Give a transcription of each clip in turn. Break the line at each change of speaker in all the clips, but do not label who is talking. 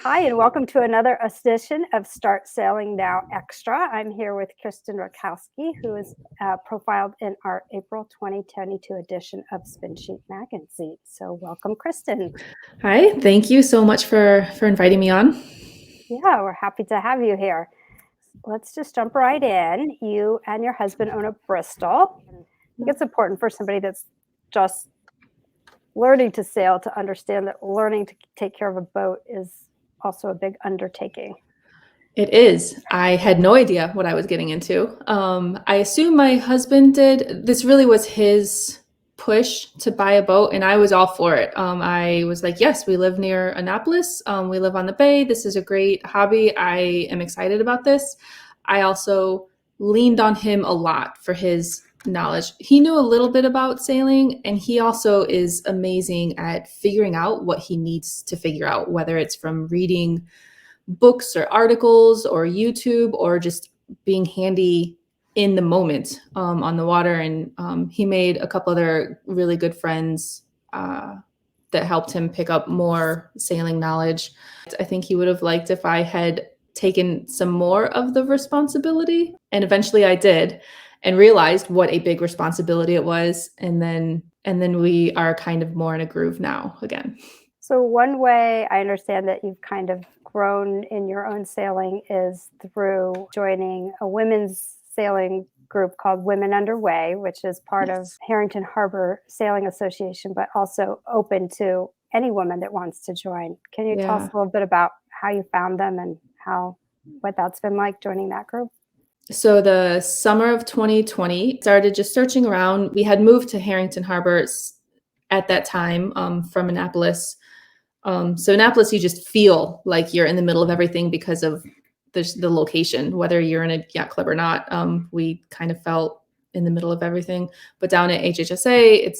Hi, and welcome to another edition of Start Sailing Now Extra. I'm here with Kristen Rakowski, who is profiled in our April 2022 edition of SpinSheet magazine. So, welcome, Kristen.
Hi, thank you so much for inviting me on.
Yeah, we're happy to have you here. Let's just jump right in. You and your husband own a Bristol. And I think it's important for somebody that's just learning to sail to understand that learning to take care of a boat is also a big undertaking.
It is. I had no idea what I was getting into. I assume my husband did. This really was his push to buy a boat, and I was all for it. I was like, yes, we live near Annapolis. We live on the bay. This is a great hobby. I am excited about this. I also leaned on him a lot for his knowledge. He knew a little bit about sailing, and he also is amazing at figuring out what he needs to figure out, whether it's from reading books or articles or YouTube or just being handy in the moment on the water. And he made a couple other really good friends that helped him pick up more sailing knowledge. I think he would have liked if I had taken some more of the responsibility. And eventually I did and realized what a big responsibility it was. And then we are kind of more in a groove now again.
So, one way I understand that you've kind of grown in your own sailing is through joining a women's sailing group called Women Underway, which is part of
Yes.
Harrington Harbor Sailing Association, but also open to any woman that wants to join. Can you tell us
Yeah.
a little bit about how you found them and what that's been like joining that group?
So the summer of 2020, started just searching around. We had moved to Harrington Harbor at that time from Annapolis. So Annapolis, you just feel like you're in the middle of everything because of the location, whether you're in a yacht club or not. We kind of felt in the middle of everything. But down at HHSA,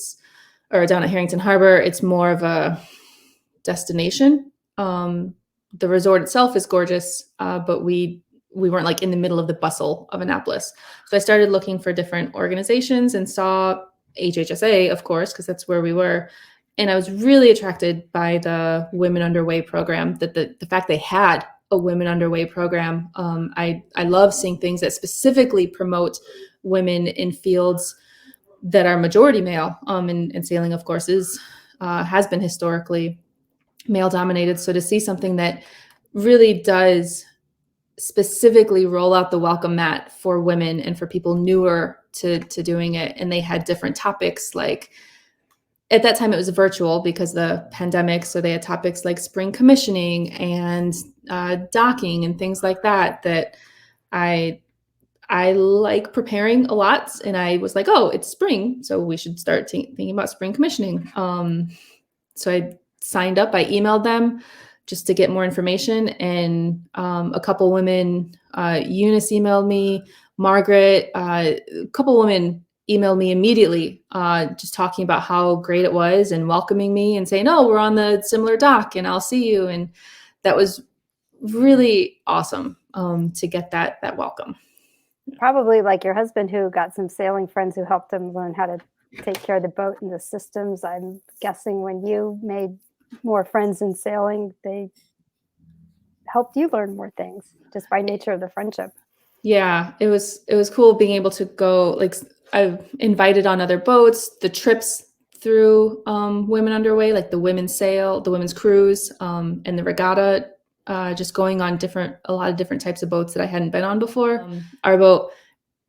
or down at Harrington Harbor, it's more of a destination. The resort itself is gorgeous, but we weren't like in the middle of the bustle of Annapolis. So I started looking for different organizations and saw HHSA, of course, because that's where we were. And I was really attracted by the Women Underway program, that the fact they had a Women Underway program. I love seeing things that specifically promote women in fields that are majority male. And sailing, of course, has been historically male dominated. So to see something that really does specifically roll out the welcome mat for women and for people newer to doing it. And they had different topics, like at that time it was virtual because of the pandemic. So they had topics like spring commissioning and docking and things like that, that I I like preparing a lot. And I was like, oh, it's spring, so we should start thinking about spring commissioning. So I signed up. I emailed them just to get more information, and a couple women, Eunice emailed me, Margaret, a couple women emailed me immediately, just talking about how great it was and welcoming me and saying, "Oh, we're on the similar dock, and I'll see you." And that was really awesome to get that welcome.
Probably like your husband, who got some sailing friends who helped him learn how to take care of the boat and the systems. I'm guessing when you made more friends in sailing, they helped you learn more things just by nature of the friendship.
Yeah, it was cool being able to go, like, I've invited on other boats, the trips through Women Underway, like the women's sail, the women's cruise, and the regatta, just going on a lot of different types of boats that I hadn't been on before. Our boat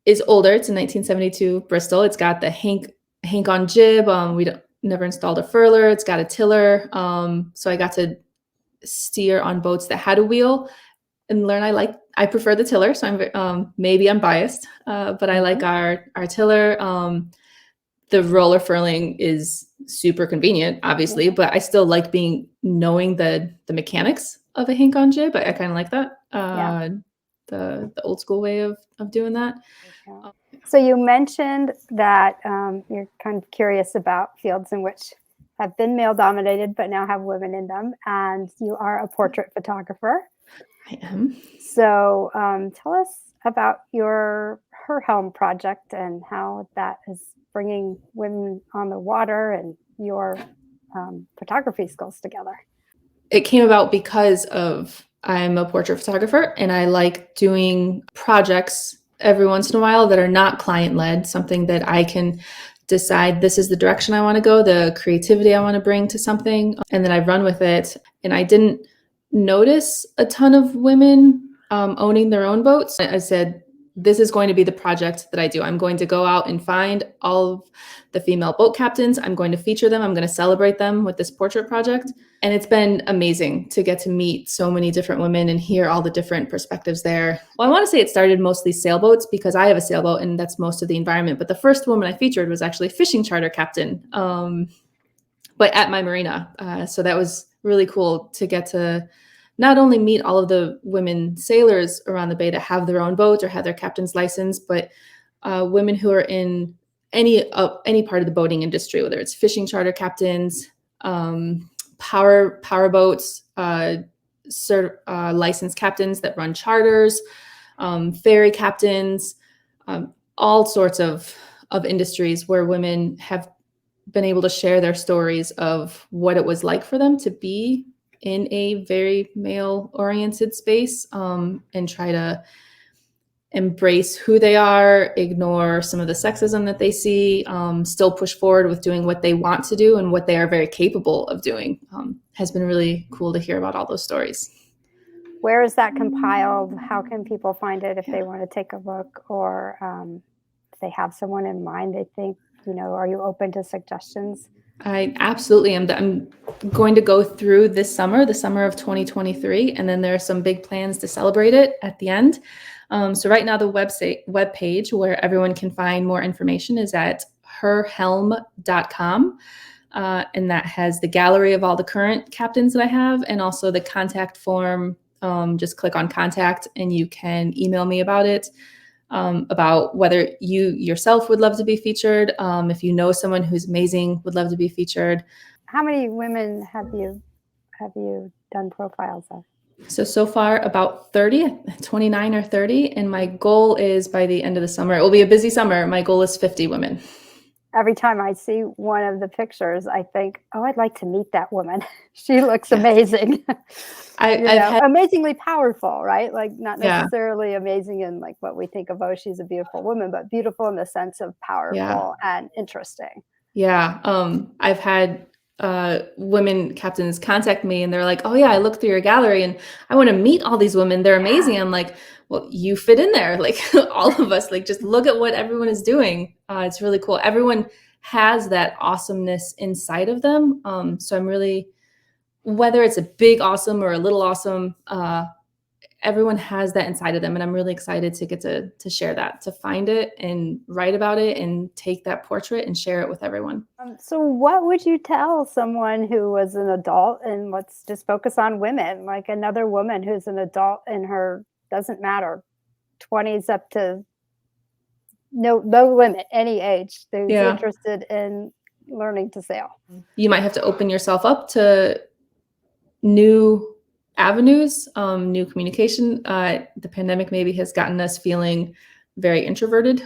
is older. It's a 1972 Bristol. It's got the Hank on jib. We don't, never installed a furler. It's got a tiller. So I got to steer on boats that had a wheel and learn. I prefer the tiller, so maybe I'm biased, but I like
Mhm.
our tiller. The roller furling is super convenient, obviously,
Yeah.
but I still like knowing the mechanics of a Hank on jib. I kind of like that,
Yeah.
the old school way of doing that.
Yeah. So you mentioned that you're kind of curious about fields in which have been male dominated but now have women in them, and you are a portrait photographer.
I am.
So tell us about your Her Helm project and how that is bringing women on the water and your photography skills together.
it came about because of I'm a portrait photographer and I like doing projects every once in a while that are not client led, something that I can decide this is the direction I want to go, the creativity I want to bring to something, and then I run with it. And I didn't notice a ton of women owning their own boats. I said, this is going to be the project that I do. I'm going to go out and find all of the female boat captains. I'm going to feature them. I'm going to celebrate them with this portrait project. And it's been amazing to get to meet so many different women and hear all the different perspectives there. Well, I want to say it started mostly sailboats because I have a sailboat and that's most of the environment. But the first woman I featured was actually a fishing charter captain, but at my marina. So that was really cool to get to not only meet all of the women sailors around the bay that have their own boat or have their captain's license, but women who are in any part of the boating industry, whether it's fishing charter captains, power boats, licensed captains that run charters, ferry captains, all sorts of industries where women have been able to share their stories of what it was like for them to be in a very male-oriented space, and try to embrace who they are, ignore some of the sexism that they see, still push forward with doing what they want to do and what they are very capable of doing. Has been really cool to hear about all those stories.
Where is that compiled? How can people find it if they want to take a look, or if they have someone in mind they think, are you open to suggestions?
I absolutely am. I'm going to go through the summer of 2023, and then there are some big plans to celebrate it at the end. So right now the web page where everyone can find more information is at herhelm.com. And that has the gallery of all the current captains that I have, and also the contact form. Just click on contact and you can email me about it. About whether you yourself would love to be featured. If you know someone who's amazing, would love to be featured.
How many women have you done profiles of?
So far about 30, 29 or 30. And my goal is by the end of the summer, it will be a busy summer. My goal is 50 women.
Every time I see one of the pictures, I think, oh, I'd like to meet that woman. She looks amazing. Amazingly powerful, right? Like not necessarily amazing in like what we think of, oh, she's a beautiful woman, but beautiful in the sense of powerful and interesting.
Yeah. I've had women captains contact me and they're like, oh yeah, I looked through your gallery and I want to meet all these women. They're amazing. I'm like, well, you fit in there. Like all of us, like just look at what everyone is doing. It's really cool. Everyone has that awesomeness inside of them. So I'm really, whether it's a big awesome or a little awesome, everyone has that inside of them. And I'm really excited to get to share that, to find it and write about it and take that portrait and share it with everyone.
So what would you tell someone who was an adult, and let's just focus on women, like another woman who's an adult in her, doesn't matter, 20s up to no limit, any age, who's interested in learning to sail?
You might have to open yourself up to new avenues, new communication. The pandemic maybe has gotten us feeling very introverted,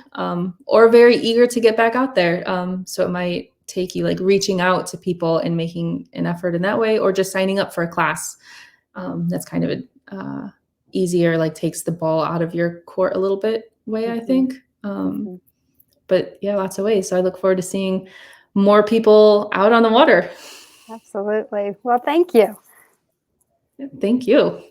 or very eager to get back out there. So it might take you like reaching out to people and making an effort in that way, or just signing up for a class. That's kind of a easier, like takes the ball out of your court a little bit way, I think. But yeah, lots of ways. So I look forward to seeing more people out on the water.
Absolutely. Well, thank you.
Thank you.